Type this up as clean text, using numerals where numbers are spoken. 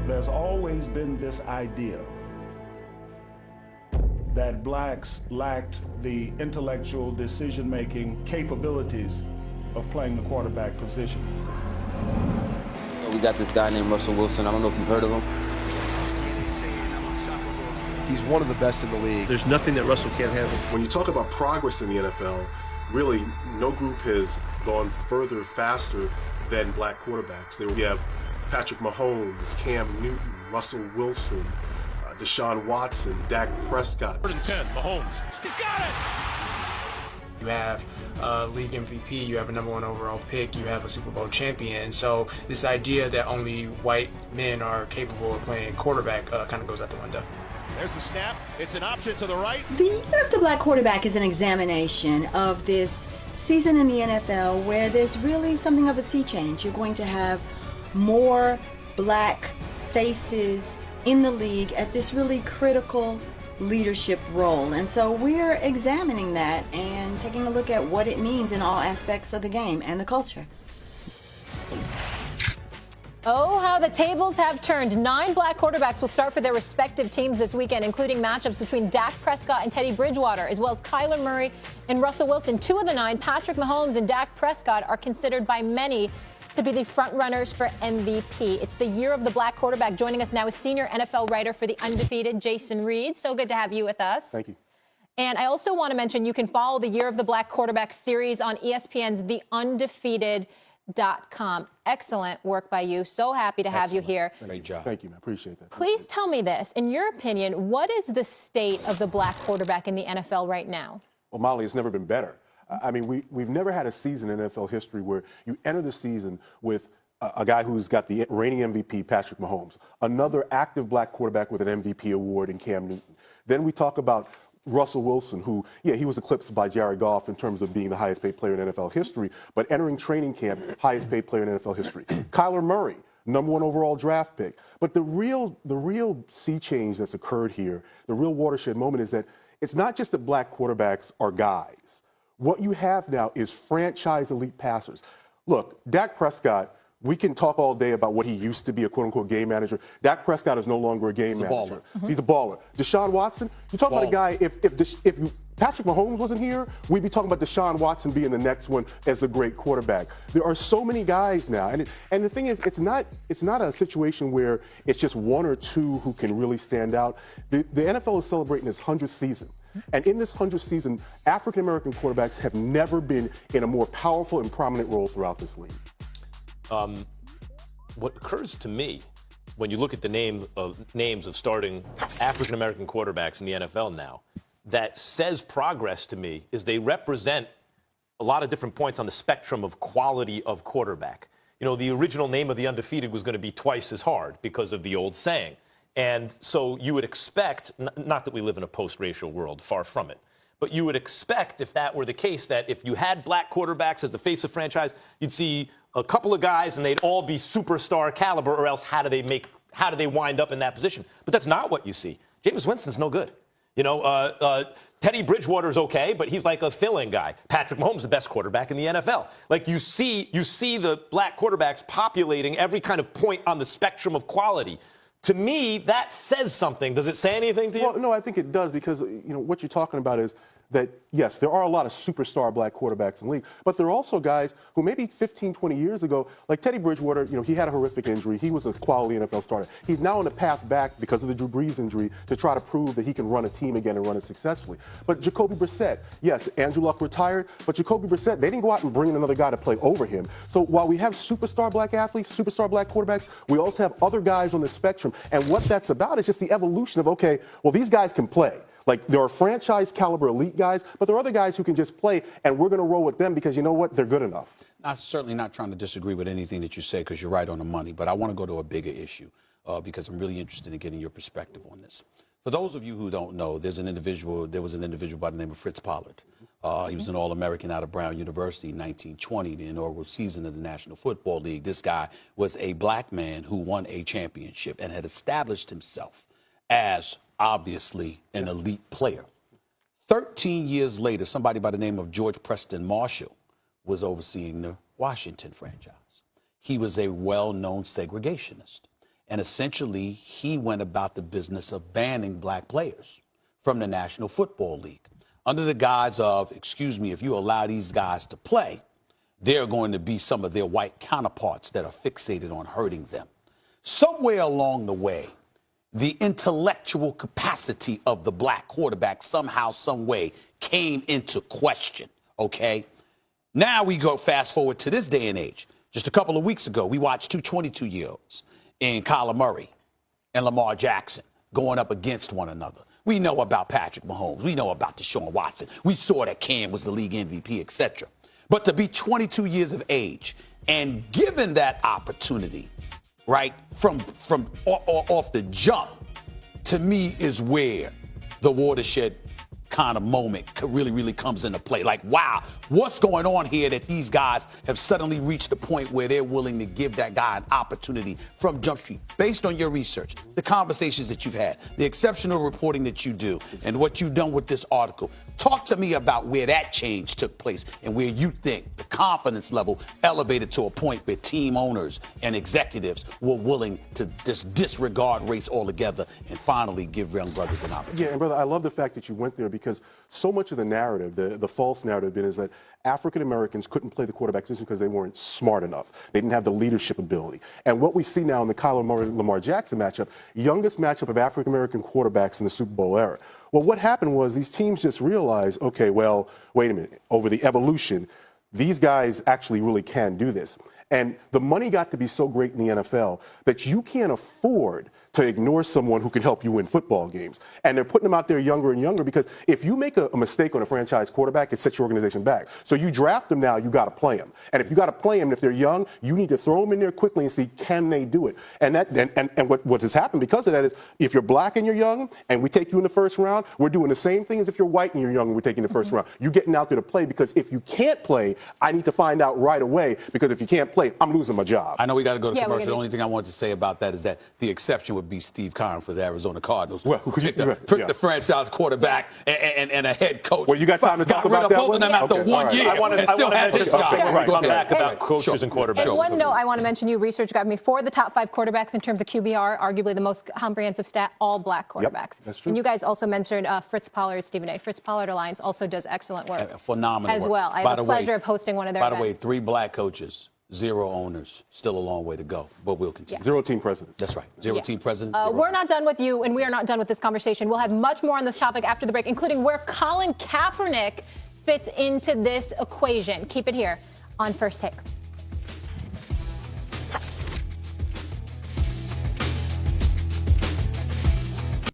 There's always been this idea that blacks lacked the intellectual decision-making capabilities of playing the quarterback position. We got this guy named Russell Wilson. I don't know if you've heard of him. He's one of the best in the league. There's nothing that Russell can't handle. When you talk about progress in the NFL, really no group has gone further, faster than black quarterbacks. You have Patrick Mahomes, Cam Newton, Russell Wilson, Deshaun Watson, Dak Prescott. 3rd and 10, Mahomes. He's got it! You have a league MVP, you have a #1 overall pick, you have a Super Bowl champion. So this idea that only white men are capable of playing quarterback kind of goes out the window. There's the snap. It's an option to the right. The Year of the Black Quarterback is an examination of this season in the NFL where there's really something of a sea change. You're going to have more black faces in the league at this really critical leadership role. And so we're examining that and taking a look at what it means in all aspects of the game and the culture. Oh, how the tables have turned. 9 black quarterbacks will start for their respective teams this weekend, including matchups between Dak Prescott and Teddy Bridgewater, as well as Kyler Murray and Russell Wilson. 2 of the 9, Patrick Mahomes and Dak Prescott, are considered by many to be the front runners for MVP. It's the Year of the Black Quarterback. Joining us now is senior NFL writer for The Undefeated, Jason Reed. So good to have you with us. Thank you. And I also want to mention you can follow the Year of the Black Quarterback series on ESPN's The Undefeated.com. Excellent work by you. So happy to have you here. Great job. Thank you, man. Appreciate that. Please tell me this. In your opinion, what is the state of the black quarterback in the NFL right now? Well, Molly, it's never been better. I mean, we've never had a season in NFL history where you enter the season with a guy who's got the reigning MVP, Patrick Mahomes, another active black quarterback with an MVP award in Cam Newton. Then we talk about Russell Wilson, who, he was eclipsed by Jared Goff in terms of being the highest paid player in NFL history, but entering training camp, highest paid player in NFL history. Kyler Murray, #1 overall draft pick. But the real sea change that's occurred here, the real watershed moment, is that it's not just that black quarterbacks are guys. What you have now is franchise elite passers. Look, Dak Prescott, we can talk all day about what he used to be, a quote-unquote game manager. Dak Prescott is no longer a game manager. He's a baller. Deshaun Watson, you talk about a guy, if Patrick Mahomes wasn't here, we'd be talking about Deshaun Watson being the next one as the great quarterback. There are so many guys now. And the thing is, it's not a situation where it's just 1 or 2 who can really stand out. The NFL is celebrating its 100th season. And in this 100th season, African-American quarterbacks have never been in a more powerful and prominent role throughout this league. What occurs to me when you look at the names of starting African-American quarterbacks in the NFL now, that says progress to me is they represent a lot of different points on the spectrum of quality of quarterback. You know, the original name of The Undefeated was going to be twice as hard because of the old saying. And so you would expect, not that we live in a post-racial world, far from it, but you would expect, if that were the case, that if you had black quarterbacks as the face of franchise, you'd see a couple of guys and they'd all be superstar caliber, or else how do they wind up in that position? But that's not what you see. Jameis Winston's no good. You know, Teddy Bridgewater's okay, but he's like a fill-in guy. Patrick Mahomes, the best quarterback in the NFL. Like you see the black quarterbacks populating every kind of point on the spectrum of quality. To me, that says something. Does it say anything to you? Well, no, I think it does, because what you're talking about is that, yes, there are a lot of superstar black quarterbacks in the league, but there are also guys who maybe 15, 20 years ago, like Teddy Bridgewater, he had a horrific injury. He was a quality NFL starter. He's now on the path back because of the Drew Brees injury to try to prove that he can run a team again and run it successfully. But Jacoby Brissett, yes, Andrew Luck retired, but Jacoby Brissett, they didn't go out and bring in another guy to play over him. So while we have superstar black athletes, superstar black quarterbacks, we also have other guys on the spectrum. And what that's about is just the evolution of, okay, well, these guys can play. Like, there are franchise caliber elite guys, but there are other guys who can just play, and we're going to roll with them because, you know what, they're good enough. I'm certainly not trying to disagree with anything that you say, because you're right on the money, but I want to go to a bigger issue because I'm really interested in getting your perspective on this. For those of you who don't know, there was an individual by the name of Fritz Pollard. He was an All-American out of Brown University in 1920, the inaugural season of the National Football League. This guy was a black man who won a championship and had established himself as obviously an elite player. 13 years later, somebody by the name of George Preston Marshall was overseeing the Washington franchise. He was a well-known segregationist. And essentially, he went about the business of banning black players from the National Football League under the guise of, excuse me, if you allow these guys to play, they're going to be some of their white counterparts that are fixated on hurting them. Somewhere along the way, the intellectual capacity of the black quarterback somehow, some way came into question, okay? Now we go fast forward to this day and age. Just a couple of weeks ago, we watched two 22-year-olds in Kyler Murray and Lamar Jackson going up against one another. We know about Patrick Mahomes. We know about Deshaun Watson. We saw that Cam was the league MVP, etc. But to be 22 years of age and given that opportunity, right, from off the jump, to me is where the watershed kind of moment really comes into play. Like, wow, what's going on here that these guys have suddenly reached the point where they're willing to give that guy an opportunity from Jump Street? Based on your research, the conversations that you've had, the exceptional reporting that you do, and what you've done with this article, talk to me about where that change took place and where you think the confidence level elevated to a point where team owners and executives were willing to just disregard race altogether and finally give young brothers an opportunity. Yeah, and brother, I love the fact that you went there because so much of the narrative, the false narrative is that African Americans couldn't play the quarterback position because they weren't smart enough. They didn't have the leadership ability. And what we see now in the Kyler Murray-Lamar Jackson matchup, youngest matchup of African American quarterbacks in the Super Bowl era. Well, what happened was these teams just realized, okay, well, wait a minute, over the evolution, these guys actually really can do this. And the money got to be so great in the NFL that you can't afford to ignore someone who can help you win football games. And they're putting them out there younger and younger because if you make a mistake on a franchise quarterback, it sets your organization back. So you draft them now, you got to play them. And if you got to play them, if they're young, you need to throw them in there quickly and see, can they do it? And what has happened because of that is if you're black and you're young and we take you in the first round, we're doing the same thing as if you're white and you're young and we're taking the first round. You're getting out there to play because if you can't play, I need to find out right away because if you can't play, I'm losing my job. I know we got to go to commercial. The only thing I wanted to say about that is that the exception would be Steve Keim for the Arizona Cardinals. Well, the franchise quarterback and a head coach. Well, you got time to talk about that one? Them after 1 year. I want to come back about coaches and quarterbacks. And one note I want to mention, you research got me for the top 5 quarterbacks in terms of QBR, arguably the most comprehensive stat, all black quarterbacks. Yep, that's true. And you guys also mentioned Fritz Pollard, Stephen A. Fritz Pollard Alliance also does excellent work. Phenomenal as work. well. I have the pleasure of hosting one of their events. By the way, 3 black coaches, 0 owners. Still a long way to go, but we'll continue. 0 team presidents. That's right. 0 team presidents. We're not done with you, and we are not done with this conversation. We'll have much more on this topic after the break, including where Colin Kaepernick fits into this equation. Keep it here on First Take.